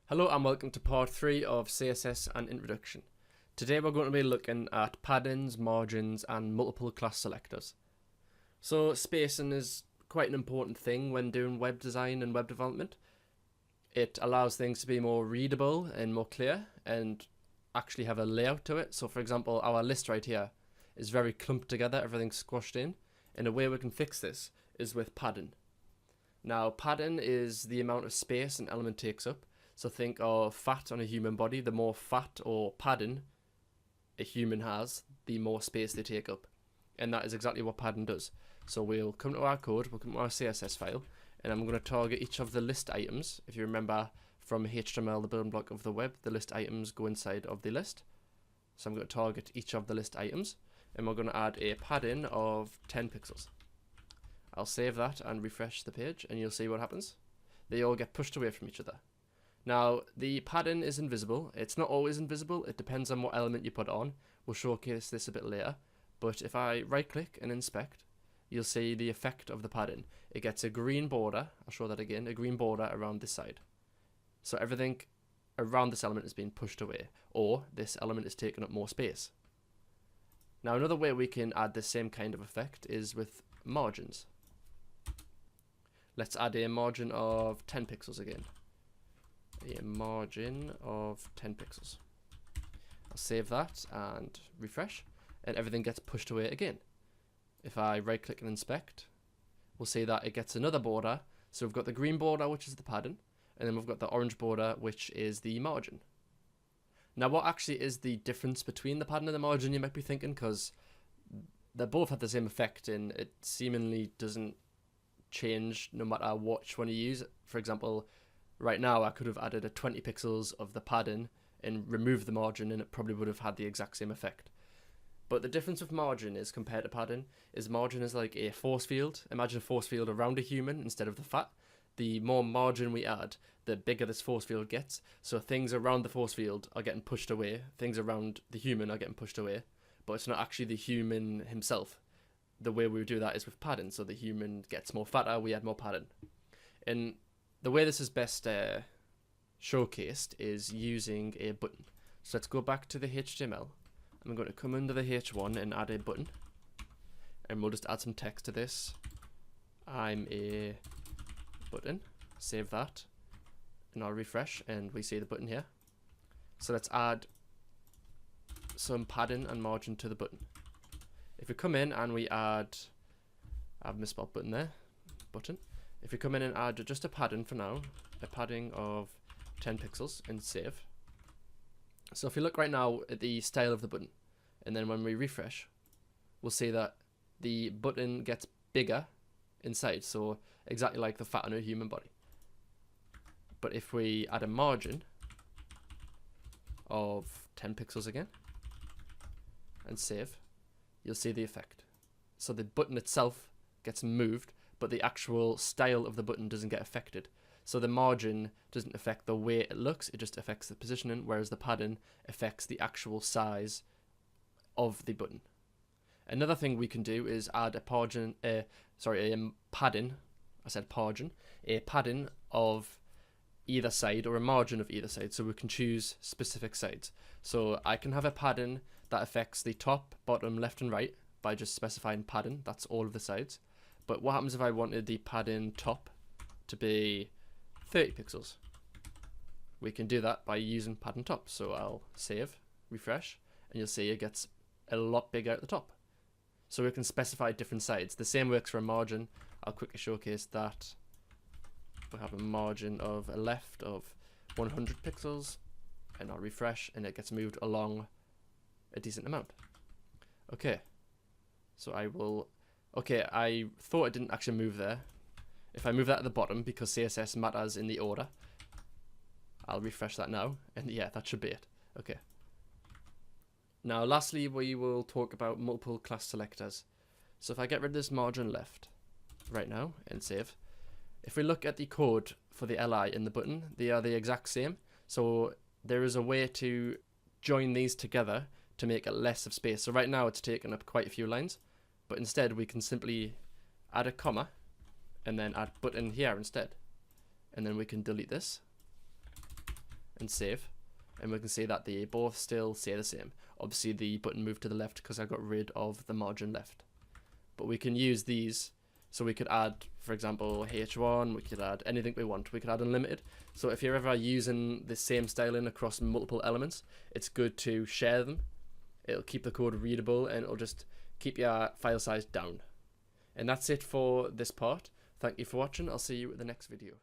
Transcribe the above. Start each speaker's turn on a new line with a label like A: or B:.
A: Hello and welcome to part 3 of CSS and Introduction. Today we're going to be looking at paddings, margins and multiple class selectors. So spacing is quite an important thing when doing web design and web development. It allows things to be more readable and more clear and actually have a layout to it. So for example, our list right here is very clumped together, everything's squashed in, and a way we can fix this is with padding. Now padding is the amount of space an element takes up. So think of fat on a human body. The more fat or padding a human has, the more space they take up. And that is exactly what padding does. So we'll come to our code, we'll come to our CSS file, and I'm going to target each of the list items. If you remember from HTML, the building block of the web, the list items go inside of the list. So I'm going to target each of the list items, and we're going to add a padding of 10 pixels. I'll save that and refresh the page, and you'll see what happens. They all get pushed away from each other. Now, the padding is invisible. It's not always invisible. It depends on what element you put on. We'll showcase this a bit later. But if I right-click and inspect, you'll see the effect of the padding. It gets a green border. I'll show that again. A green border around this side. So everything around this element is being pushed away, or this element is taking up more space. Now, another way we can add the same kind of effect is with margins. Let's add a margin of 10 pixels again. A margin of 10 pixels. I'll save that and refresh, and everything gets pushed away again. If I right click and inspect, we'll see that it gets another border. So we've got the green border, which is the padding, and then we've got the orange border, which is the margin. Now what actually is the difference between the padding and the margin, you might be thinking, because they both have the same effect and it seemingly doesn't change no matter which one you use. For example, right now I could have added a 20 pixels of the padding and removed the margin, and it probably would have had the exact same effect. But the difference with margin is compared to padding is margin is like a force field. Imagine a force field around a human instead of the fat. The more margin we add, the bigger this force field gets. So things around the force field are getting pushed away. Things around the human are getting pushed away. But it's not actually the human himself. The way we do that is with padding. So the human gets more fatter, we add more padding. And the way this is best showcased is using a button. So let's go back to the HTML. I'm going to come under the H1 and add a button. And we'll just add some text to this. I'm a button. Save that. And I'll refresh and we see the button here. So let's add some padding and margin to the button. If we come in and we add, I've misspelled button there, button. If we come in and add just a padding for now, a padding of 10 pixels and save. So if you look right now at the style of the button, and then when we refresh, we'll see that the button gets bigger inside, so exactly like the fat on a human body. But if we add a margin of 10 pixels again, and save, you'll see the effect. So the button itself gets moved, but the actual style of the button doesn't get affected. So the margin doesn't affect the way it looks, it just affects the positioning, whereas the padding affects the actual size of the button. Another thing we can do is add a padding, a padding of either side, or a margin of either side, so we can choose specific sides. So I can have a padding that affects the top, bottom, left and right by just specifying padding, that's all of the sides. But what happens if I wanted the padding top to be 30 pixels? We can do that by using padding top. So I'll save, refresh, and you'll see it gets a lot bigger at the top. So we can specify different sides. The same works for a margin. I'll quickly showcase that. We have a margin of a left of 100 pixels, and I'll refresh, and it gets moved along a decent amount. Okay, so I will. Okay, I thought it didn't actually move there. If I move that at the bottom, because CSS matters in the order, I'll refresh that now, and yeah, that should be it. Okay. Now, lastly, we will talk about multiple class selectors. So if I get rid of this margin left right now and save, if we look at the code for the li in the button, they are the exact same. So there is a way to join these together to make it less of space. So right now it's taking up quite a few lines. But instead we can simply add a comma and then add button here instead. And then we can delete this and save, and we can see that they both still stay the same. Obviously the button moved to the left because I got rid of the margin left, but we can use these. So we could add, for example, H1, we could add anything we want. We could add unlimited. So if you're ever using the same styling across multiple elements, it's good to share them. It'll keep the code readable, and it'll just keep your file size down. And that's it for this part. Thank you for watching. I'll see you at the next video.